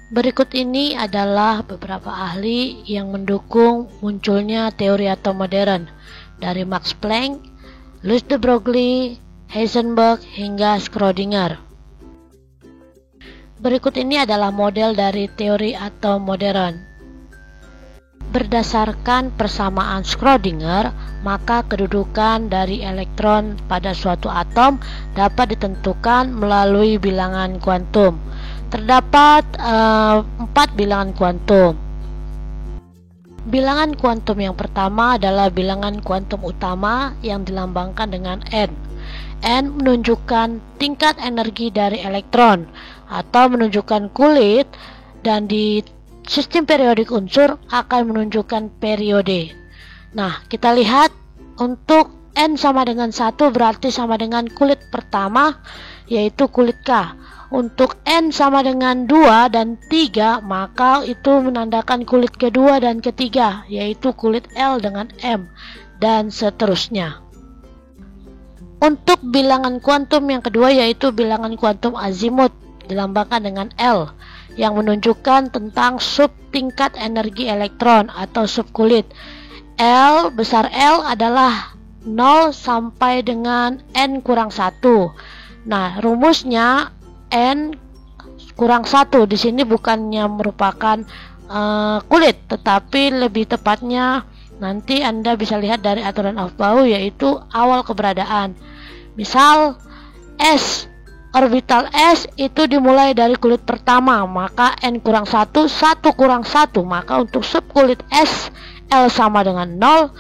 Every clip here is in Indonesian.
Berikut ini adalah beberapa ahli yang mendukung munculnya teori atom modern, dari Max Planck, Louis de Broglie, Heisenberg, hingga Schrödinger. Berikut ini adalah model dari teori atom modern. Berdasarkan persamaan Schrödinger, maka kedudukan dari elektron pada suatu atom dapat ditentukan melalui bilangan kuantum. Terdapat 4 bilangan kuantum. Bilangan kuantum yang pertama adalah bilangan kuantum utama yang dilambangkan dengan N. N menunjukkan tingkat energi dari elektron atau menunjukkan kulit, dan di sistem periodik unsur akan menunjukkan periode. Nah, kita lihat untuk N sama dengan 1 berarti sama dengan kulit pertama, yaitu kulit K. Untuk N sama dengan 2 dan 3, maka itu menandakan kulit kedua dan ketiga, yaitu kulit L dengan M, dan seterusnya. Untuk bilangan kuantum yang kedua yaitu bilangan kuantum azimut, dilambangkan dengan L, yang menunjukkan tentang sub tingkat energi elektron atau subkulit. L besar L adalah 0 sampai dengan N kurang 1. Nah, rumusnya N kurang 1 di sini bukannya merupakan kulit, tetapi lebih tepatnya nanti Anda bisa lihat dari aturan Aufbau, yaitu awal keberadaan. Misal S, orbital S itu dimulai dari kulit pertama, maka N kurang 1, 1 kurang 1, maka untuk subkulit S L sama dengan 0.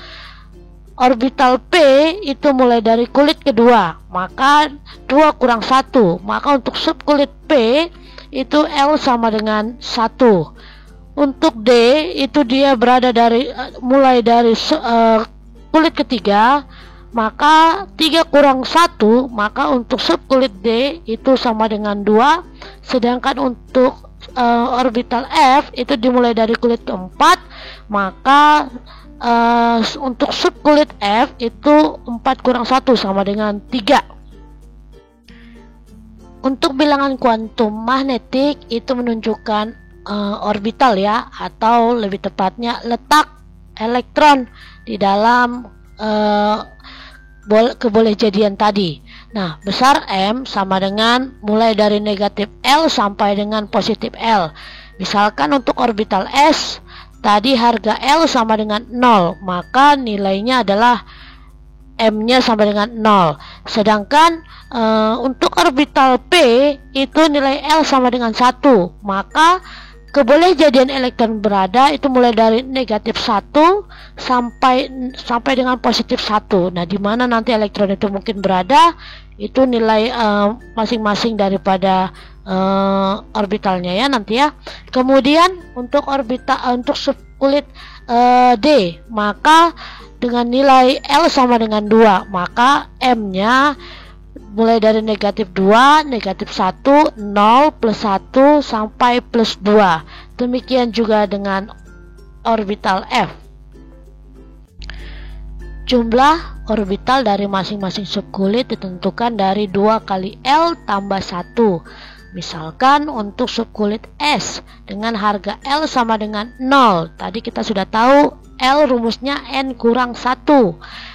Orbital P itu mulai dari kulit kedua, maka 2 kurang 1, maka untuk subkulit P itu L sama dengan 1. Untuk D itu dia berada mulai dari kulit ketiga, maka 3 kurang 1, maka untuk subkulit D itu sama dengan 2. Sedangkan untuk orbital F itu dimulai dari kulit keempat, maka untuk subkulit F itu 4 kurang 1 sama dengan 3. Untuk bilangan kuantum magnetik itu menunjukkan orbital ya, atau lebih tepatnya letak elektron di dalam kebolehjadian tadi. Nah, besar M sama dengan mulai dari negatif L sampai dengan positif L. Misalkan untuk orbital S tadi harga L sama dengan 0, maka nilainya adalah M-nya sama dengan 0. Sedangkan untuk orbital P itu nilai L sama dengan 1, maka kebolehjadian elektron berada itu mulai dari negatif 1 sampai dengan positif 1. Nah, di mana nanti elektron itu mungkin berada, itu nilai masing-masing daripada orbitalnya ya nanti ya. Kemudian untuk untuk subkulit D, maka dengan nilai L sama dengan 2, maka M-nya mulai dari negatif 2, negatif 1, 0, plus 1, sampai plus 2. Demikian juga dengan orbital F. Jumlah orbital dari masing-masing subkulit ditentukan dari 2 kali L tambah 1. Misalkan untuk subkulit S dengan harga L sama dengan 0. Tadi kita sudah tahu L rumusnya N kurang 1.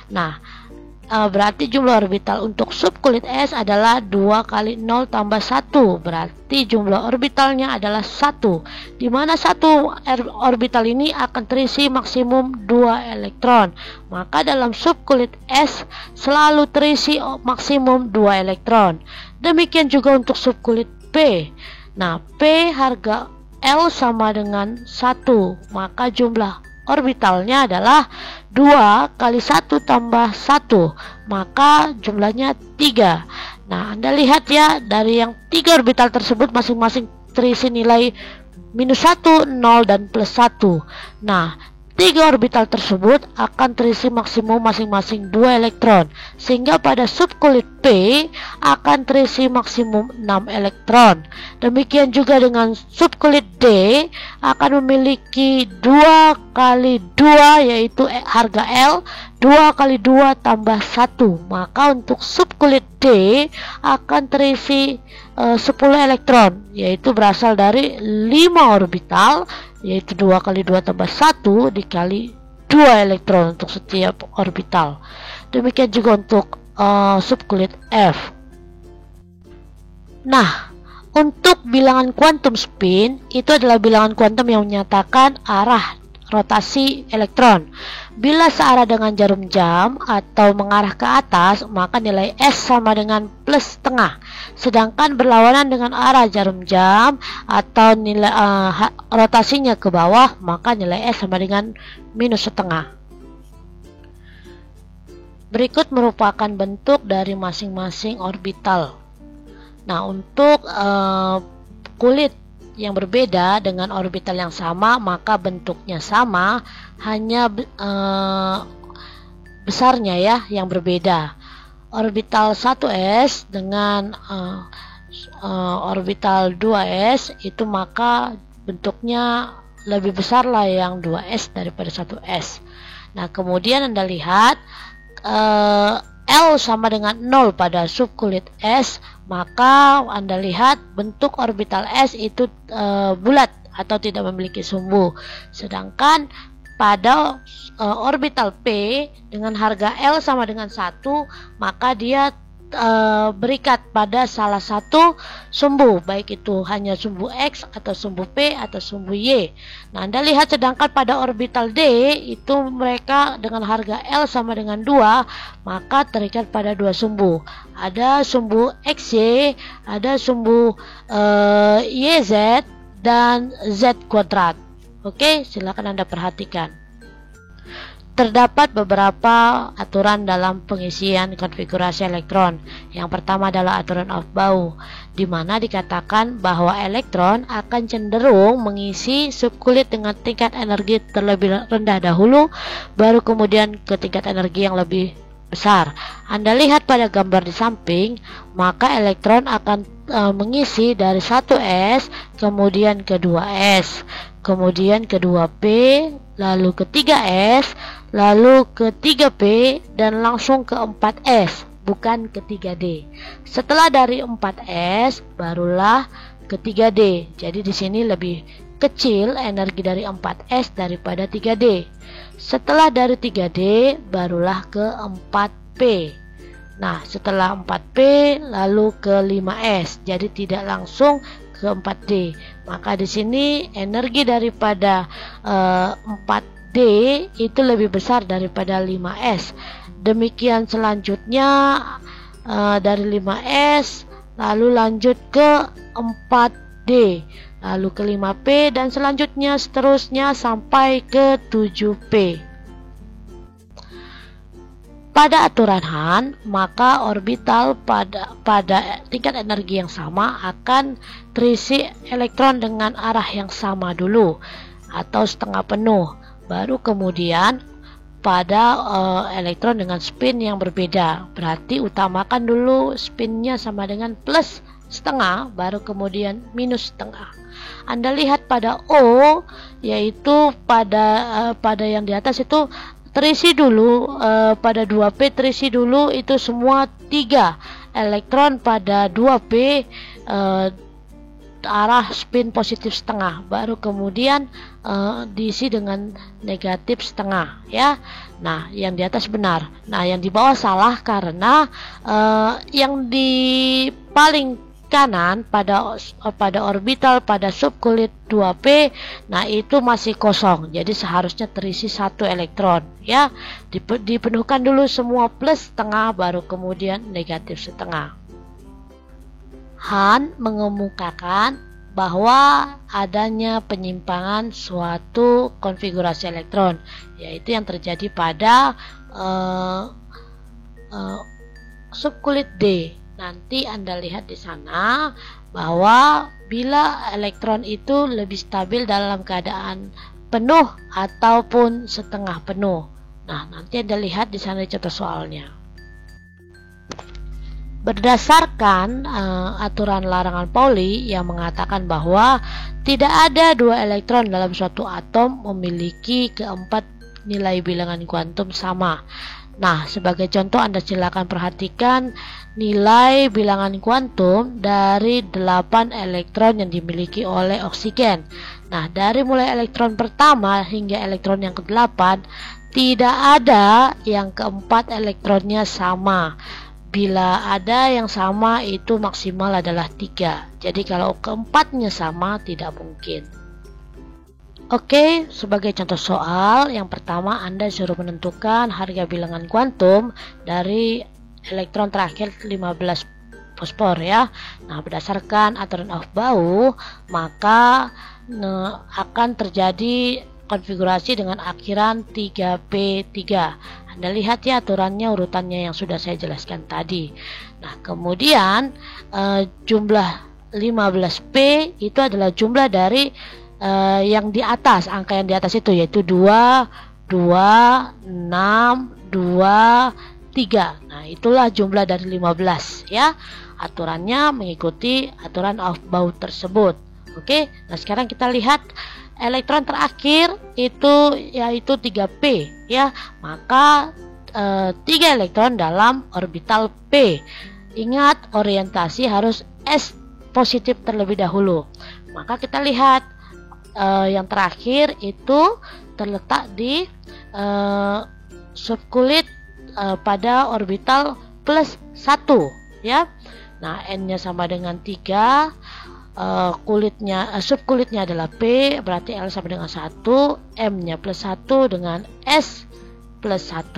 Nah, berarti jumlah orbital untuk subkulit S adalah 2 kali 0 tambah 1. Berarti jumlah orbitalnya adalah 1, di mana satu orbital ini akan terisi maksimum 2 elektron. Maka dalam subkulit S selalu terisi maksimum 2 elektron. Demikian juga untuk subkulit P. Nah, P harga L sama dengan 1, maka jumlah orbitalnya adalah 2 kali 1 tambah 1, maka jumlahnya 3. Nah, Anda lihat ya, dari yang 3 orbital tersebut masing-masing terisi nilai minus 1, 0, dan plus 1. Nah, 3 orbital tersebut akan terisi maksimum masing-masing 2 elektron, sehingga pada subkulit P akan terisi maksimum 6 elektron. Demikian juga dengan subkulit D akan memiliki 2 kali 2 yaitu harga L, 2 kali 2 tambah 1. Maka untuk subkulit D akan terisi 10 elektron, yaitu berasal dari 5 orbital, yaitu 2 kali 2 tambah 1 dikali 2 elektron untuk setiap orbital. Demikian juga untuk subkulit F. Nah, untuk bilangan kuantum spin itu adalah bilangan kuantum yang menyatakan arah rotasi elektron. Bila searah dengan jarum jam atau mengarah ke atas, maka nilai S sama dengan plus setengah. Sedangkan berlawanan dengan arah jarum jam atau nilai rotasinya ke bawah, maka nilai S sama dengan minus setengah. Berikut merupakan bentuk dari masing-masing orbital. Nah, untuk kulit yang berbeda dengan orbital yang sama, maka bentuknya sama, hanya besarnya ya yang berbeda. Orbital 1s dengan orbital 2s itu maka bentuknya lebih besar lah yang 2s daripada 1s. Nah, kemudian Anda lihat L sama dengan 0 pada subkulit S, maka Anda lihat bentuk orbital S itu bulat atau tidak memiliki sumbu. Sedangkan pada orbital P dengan harga L sama dengan 1, maka dia berikat pada salah satu sumbu, baik itu hanya sumbu X atau sumbu P atau sumbu Y. Nah, Anda lihat sedangkan pada orbital D itu mereka dengan harga L sama dengan 2, maka terikat pada 2 sumbu. Ada sumbu XY, ada sumbu YZ dan Z kuadrat. Oke, silakan Anda perhatikan. Terdapat beberapa aturan dalam pengisian konfigurasi elektron. Yang pertama adalah aturan Aufbau, di mana dikatakan bahwa elektron akan cenderung mengisi subkulit dengan tingkat energi terlebih rendah dahulu, baru kemudian ke tingkat energi yang lebih besar. Anda lihat pada gambar di samping, maka elektron akan mengisi dari 1s, kemudian ke 2s, kemudian ke 2p, lalu ke 3s, lalu ke 3p, dan langsung ke 4s, bukan ke 3d. Setelah dari 4s, barulah ke 3d. Jadi di sini lebih kecil energi dari 4s daripada 3d. Setelah dari 3d, barulah ke 4p. Nah, setelah 4p, lalu ke 5s. Jadi tidak langsung ke 4d. Maka di sini energi daripada 4D itu lebih besar daripada 5S. Demikian selanjutnya dari 5S lalu lanjut ke 4D, lalu ke 5P, dan selanjutnya seterusnya sampai ke 7P. Pada aturan Hahn, maka orbital pada tingkat energi yang sama akan terisi elektron dengan arah yang sama dulu atau setengah penuh. Baru kemudian pada elektron dengan spin yang berbeda. Berarti utamakan dulu spinnya sama dengan plus setengah, baru kemudian minus setengah. Anda lihat pada O, yaitu pada yang di atas itu terisi dulu, pada 2P terisi dulu itu semua 3 elektron pada 2P arah spin positif setengah, baru kemudian diisi dengan negatif setengah ya. Nah, yang di atas benar. Nah, yang di bawah salah karena yang di paling kanan pada orbital pada subkulit 2P, nah itu masih kosong, jadi seharusnya terisi 1 elektron ya. Dipenuhkan dulu semua plus setengah, baru kemudian negatif setengah. Hahn mengemukakan bahwa adanya penyimpangan suatu konfigurasi elektron, yaitu yang terjadi pada subkulit D. Nanti Anda lihat di sana bahwa bila elektron itu lebih stabil dalam keadaan penuh ataupun setengah penuh. Nah, nanti Anda lihat di sana contoh soalnya. Berdasarkan aturan larangan Pauli yang mengatakan bahwa tidak ada dua elektron dalam suatu atom memiliki keempat nilai bilangan kuantum sama. Nah, sebagai contoh Anda silakan perhatikan nilai bilangan kuantum dari 8 elektron yang dimiliki oleh oksigen. Nah, dari mulai elektron pertama hingga elektron yang ke-8 tidak ada yang keempat elektronnya sama. Bila ada yang sama itu maksimal adalah 3. Jadi kalau keempatnya sama tidak mungkin. Oke, sebagai contoh soal, yang pertama Anda disuruh menentukan harga bilangan kuantum dari elektron terakhir 15 fosfor ya. Nah, berdasarkan aturan Aufbau, maka akan terjadi konfigurasi dengan akhiran 3p3. Anda lihat ya aturannya, urutannya yang sudah saya jelaskan tadi. Nah, kemudian jumlah 15p itu adalah jumlah dari yang di atas, angka yang di atas itu yaitu 2, 2, 6, 2, 3. Nah, itulah jumlah dari 15 ya. Aturannya mengikuti aturan Aufbau tersebut. Oke, nah sekarang kita lihat elektron terakhir itu yaitu 3p ya. Maka 3 elektron dalam orbital p. Ingat, orientasi harus S positif terlebih dahulu. Maka kita lihat yang terakhir itu terletak di subkulit pada orbital plus 1 ya. Nah, N-nya sama dengan 3, subkulitnya adalah P, berarti L sama dengan 1, M-nya plus 1 dengan S plus 1,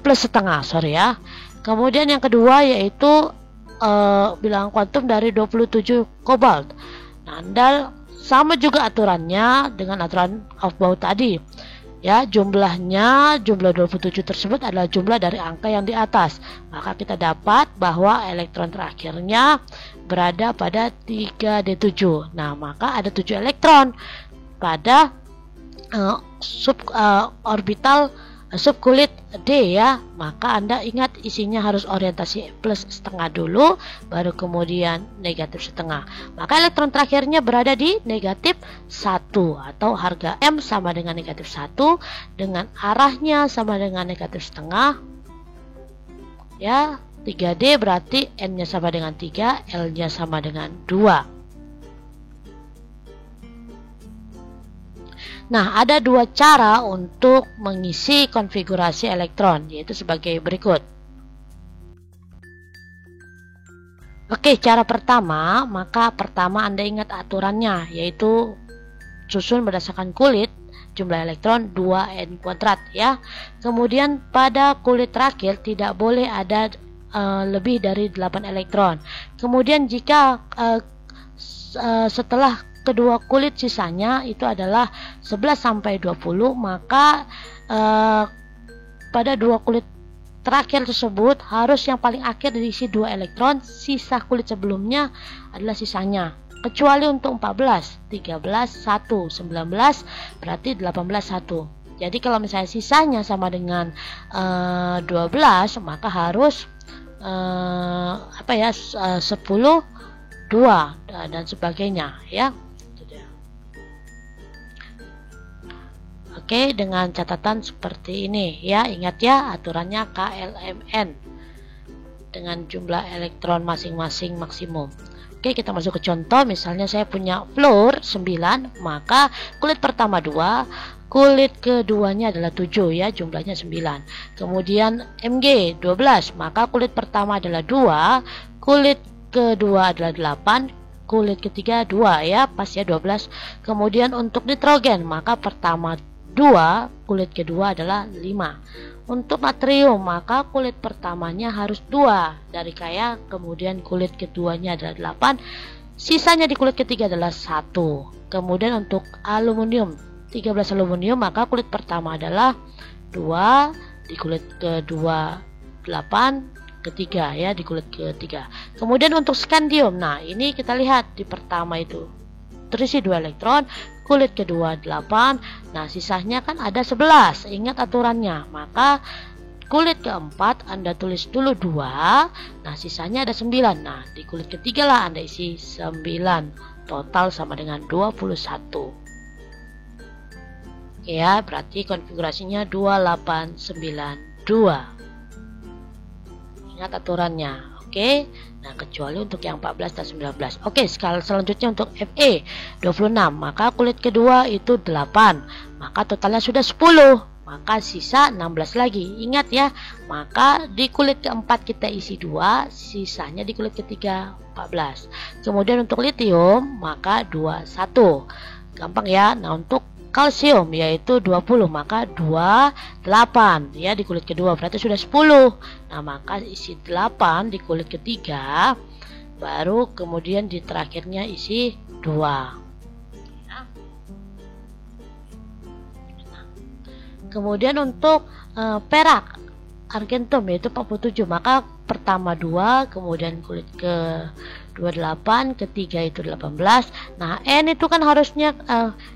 plus setengah, sorry ya. Kemudian yang kedua yaitu bilangan kuantum dari 27 kobalt. Nah, Anda sama juga aturannya dengan aturan Aufbau tadi. Ya, jumlah 27 tersebut adalah jumlah dari angka yang di atas. Maka kita dapat bahwa elektron terakhirnya berada pada 3d7. Nah, maka ada 7 elektron pada orbital subkulit D ya. Maka Anda ingat isinya harus orientasi plus setengah dulu, baru kemudian negatif setengah. Maka elektron terakhirnya berada di negatif 1 atau harga M sama dengan negatif 1 dengan arahnya sama dengan negatif setengah ya. 3D berarti N-nya sama dengan 3, L-nya sama dengan 2. Nah, ada dua cara untuk mengisi konfigurasi elektron, yaitu sebagai berikut. Oke, cara pertama, maka pertama Anda ingat aturannya, yaitu susun berdasarkan kulit, jumlah elektron 2n kuadrat ya. Kemudian pada kulit terakhir tidak boleh ada lebih dari 8 elektron. Kemudian jika setelah kedua kulit sisanya itu adalah 11 sampai 20, maka pada dua kulit terakhir tersebut harus yang paling akhir diisi 2 elektron, sisa kulit sebelumnya adalah sisanya. Kecuali untuk 14, 13, 1, 19 berarti 18, 1. Jadi kalau misalnya sisanya sama dengan 12, maka harus 10, 2 dan sebagainya ya. Oke, dengan catatan seperti ini ya. Ingat ya, aturannya KLMN dengan jumlah elektron masing-masing maksimum. Oke, kita masuk ke contoh. Misalnya saya punya fluor 9, maka kulit pertama 2, kulit keduanya adalah 7 ya, jumlahnya 9. Kemudian Mg 12, maka kulit pertama adalah 2, kulit kedua adalah 8, kulit ketiga 2 ya, pas ya 12. Kemudian untuk nitrogen, maka pertama 2, kulit kedua adalah 5. Untuk natrium, maka kulit pertamanya harus 2 dari kaya, kemudian kulit keduanya adalah 8, sisanya di kulit ketiga adalah 1. Kemudian untuk aluminium 13 aluminium, maka kulit pertama adalah 2, di kulit kedua 8, ketiga ya, di kulit ketiga. Kemudian untuk skandium, nah ini kita lihat di pertama itu terisi 2 elektron, kulit kedua 8, nah sisanya kan ada 11. Ingat aturannya, maka kulit keempat Anda tulis dulu 2, nah sisanya ada 9. Nah di kulit ketiga lah Anda isi 9, total sama dengan 21. Ya, berarti konfigurasinya 2892. Ingat aturannya. Oke. Nah, kecuali untuk yang 14 dan 19. Oke, skala selanjutnya untuk FE 26. Maka kulit kedua itu 8. Maka totalnya sudah 10. Maka sisa 16 lagi. Ingat ya. Maka di kulit keempat kita isi 2, sisanya di kulit ketiga 14. Kemudian untuk litium maka 21. Gampang ya. Nah, untuk kalsium yaitu 20, maka 28 ya di kulit kedua, berarti sudah 10. Nah maka isi 8 di kulit ketiga, baru kemudian di terakhirnya isi 2 ya. Kemudian untuk perak argentum yaitu 47, maka pertama 2, kemudian kulit ke 28, ketiga itu 18. Nah, N itu kan harusnya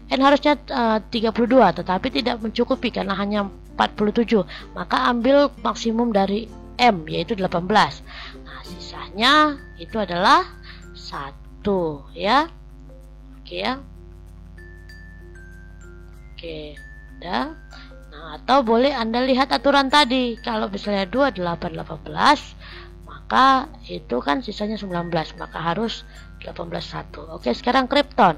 32, tetapi tidak mencukupi karena hanya 47. Maka ambil maksimum dari M yaitu 18. Nah, sisanya itu adalah 1 ya. Oke ya. Oke, udah. Nah, atau boleh Anda lihat aturan tadi. Kalau misalnya 28, 18, maka itu kan sisanya 19, maka harus 18 1. Oke, sekarang kripton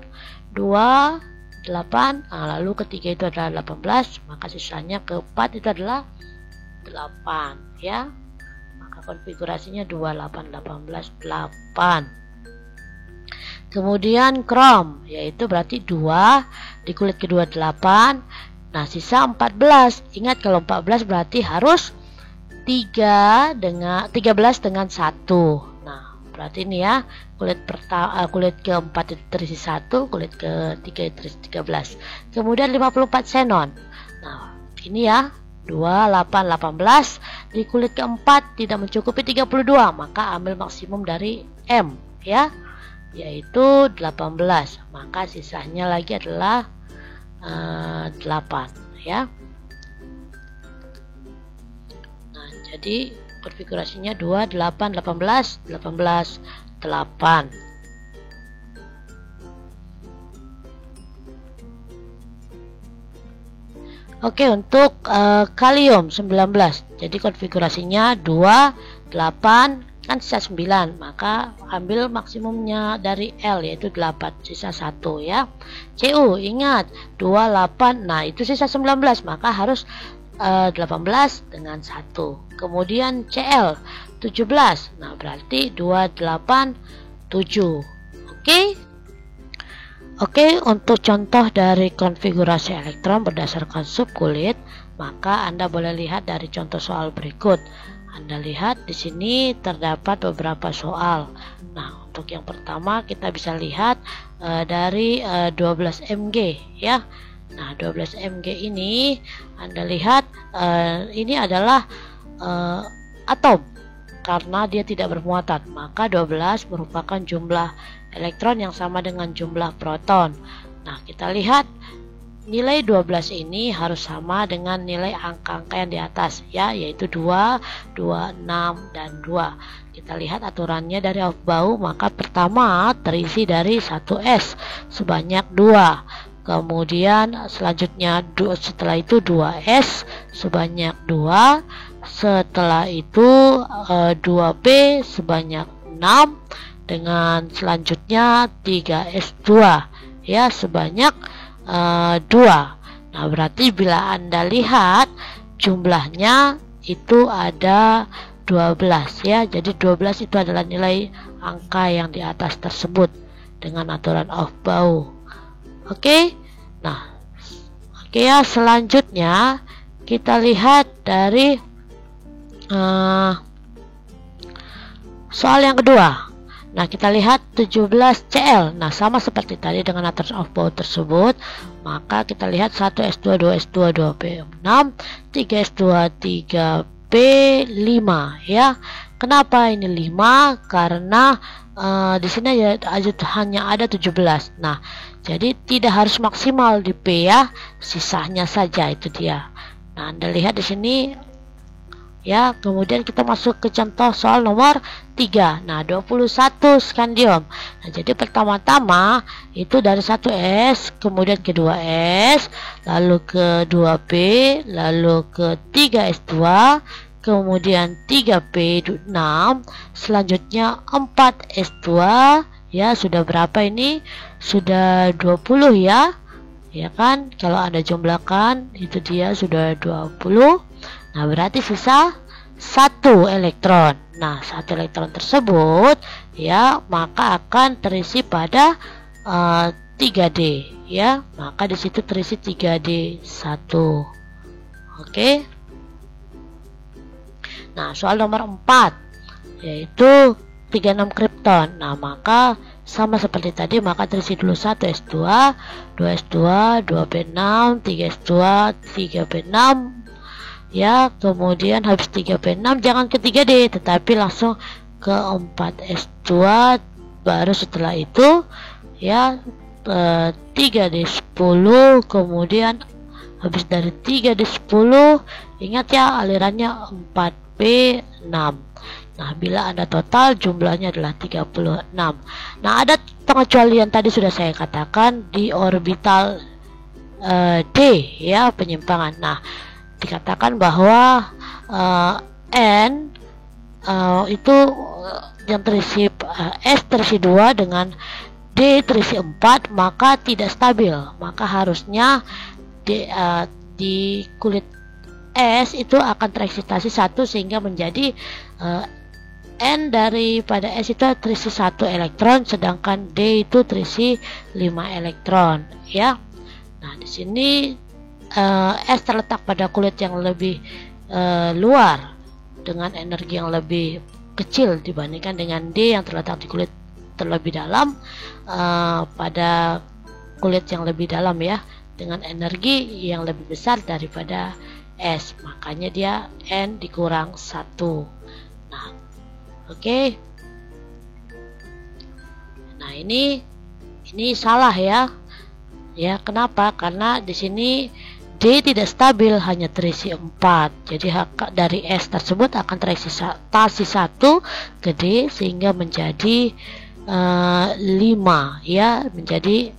2 8, lalu ketiga itu adalah 18, maka sisanya keempat itu adalah 8 ya. Maka konfigurasinya 28 18 8. Kemudian krom yaitu berarti 2 di kulit kedua 8. Nah, sisa 14. Ingat kalau 14 berarti harus 13 dengan 1. Nah, berarti ini ya, kulit keempat itu terisi 1, kulit ketiga itu terisi 13. Kemudian 54 xenon. Nah, ini ya, 28 18 di kulit keempat tidak mencukupi 32, maka ambil maksimum dari M ya, yaitu 18. Maka sisanya lagi adalah 8 ya. Jadi konfigurasinya 2 8 18 18 8. Oke, untuk kalium 19. Jadi konfigurasinya 2 8 kan sisa 9, maka ambil maksimumnya dari L yaitu 8, sisa 1 ya. Cu ingat 28. Nah, itu sisa 19, maka harus 18 dengan 1. Kemudian Cl 17. Nah, berarti 287. Oke, untuk contoh dari konfigurasi elektron berdasarkan subkulit, maka Anda boleh lihat dari contoh soal berikut. Anda lihat di sini terdapat beberapa soal. Nah, untuk yang pertama kita bisa lihat dari 12 mg ya. Nah, 12 mg ini Anda lihat ini adalah atom karena dia tidak bermuatan, maka 12 merupakan jumlah elektron yang sama dengan jumlah proton. Nah, kita lihat nilai 12 ini harus sama dengan nilai angka-angka yang di atas ya, yaitu 2, 2, 6, dan 2. Kita lihat aturannya dari Aufbau, maka pertama terisi dari 1s sebanyak 2. Kemudian selanjutnya setelah itu 2s sebanyak 2. Setelah itu 2p sebanyak 6. Dengan selanjutnya 3s2 ya sebanyak 2. Nah, berarti bila Anda lihat jumlahnya itu ada 12 ya. Jadi 12 itu adalah nilai angka yang di atas tersebut dengan aturan Aufbau. Oke. Nah, oke ya, selanjutnya kita lihat dari soal yang kedua. Nah, kita lihat 17 Cl. Nah, sama seperti tadi dengan aturan Aufbau tersebut, maka kita lihat 1s2 2s2 2p6 3s2 3p 5 ya. Kenapa ini 5? Karena di sini hanya ada 17. Nah, jadi tidak harus maksimal di P ya, sisanya saja itu dia. Nah, Anda lihat di sini ya. Kemudian kita masuk ke contoh soal nomor 3. Nah, 21 skandium. Nah, jadi pertama-tama itu dari 1s, kemudian ke 2s, lalu ke 2p, lalu ke 3s2, kemudian 3p6, selanjutnya 4s2, ya. Sudah berapa ini? Sudah 20 ya. Ya kan, kalau Anda jumlahkan itu dia sudah 20. Nah, berarti sisa 1 elektron. Nah, 1 elektron tersebut ya maka akan terisi pada 3D ya. Maka di situ terisi 3D1. Oke. Nah, soal nomor 4 yaitu 36 kripton. Nah, maka sama seperti tadi, maka terisi dulu 1s2, 2s2, 2p6, 3s2, 3p6 ya. Kemudian habis 3p6 jangan ke 3D tetapi langsung ke 4s2, baru setelah itu ya 3d10, kemudian habis dari 3d10 ingat ya alirannya 4p6. Nah, bila Anda total jumlahnya adalah 36. Nah, ada pengecualian tadi sudah saya katakan di orbital D ya, penyimpangan. Nah, dikatakan bahwa N itu yang terisi S terisi 2 dengan D terisi 4, maka tidak stabil. Maka harusnya di kulit S itu akan tereksitasi 1 sehingga menjadi N daripada S itu terisi 1 elektron, sedangkan D itu terisi 5 elektron ya. Nah, di sini S terletak pada kulit yang lebih luar dengan energi yang lebih kecil dibandingkan dengan D yang terletak di kulit terlebih dalam pada kulit yang lebih dalam ya, dengan energi yang lebih besar daripada S. Makanya dia N dikurang 1. Nah, oke. Nah, ini salah ya. Ya, kenapa? Karena di sini D tidak stabil, hanya terisi 4. Jadi dari S tersebut akan tereksitasi 1 ke D sehingga menjadi 5 ya, menjadi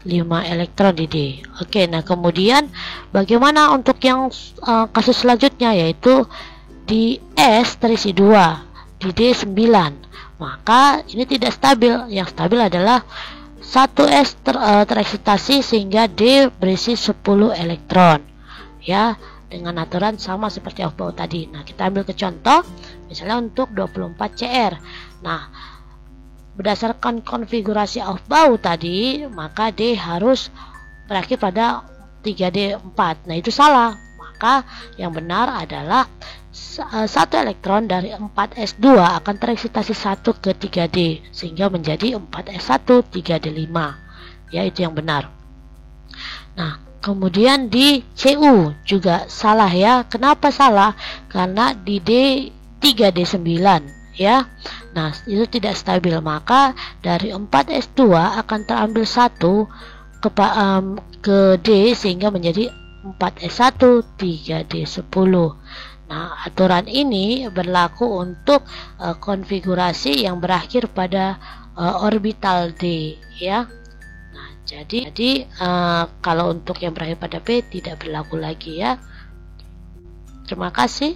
5 elektron di D. Oke, nah kemudian bagaimana untuk yang kasus selanjutnya, yaitu di S terisi 2, di D 9. Maka ini tidak stabil. Yang stabil adalah 1S tereksitasi sehingga D berisi 10 elektron ya, dengan aturan sama seperti Aufbau tadi. Nah, kita ambil ke contoh misalnya untuk 24 CR. Nah, berdasarkan konfigurasi Aufbau tadi, maka D harus berakhir pada 3D4. Nah, itu salah. Maka yang benar adalah 1 elektron dari 4s2 akan tereksitasi 1 ke 3D sehingga menjadi 4s1 3d5 ya, itu yang benar. Nah, kemudian di CU juga salah ya. Kenapa salah? Karena di D 3d9 ya. Nah, itu tidak stabil, maka dari 4s2 akan terambil 1 ke D sehingga menjadi 4s1 3d10. Nah, aturan ini berlaku untuk konfigurasi yang berakhir pada orbital D ya. Nah, jadi kalau untuk yang berakhir pada P tidak berlaku lagi ya. Terima kasih.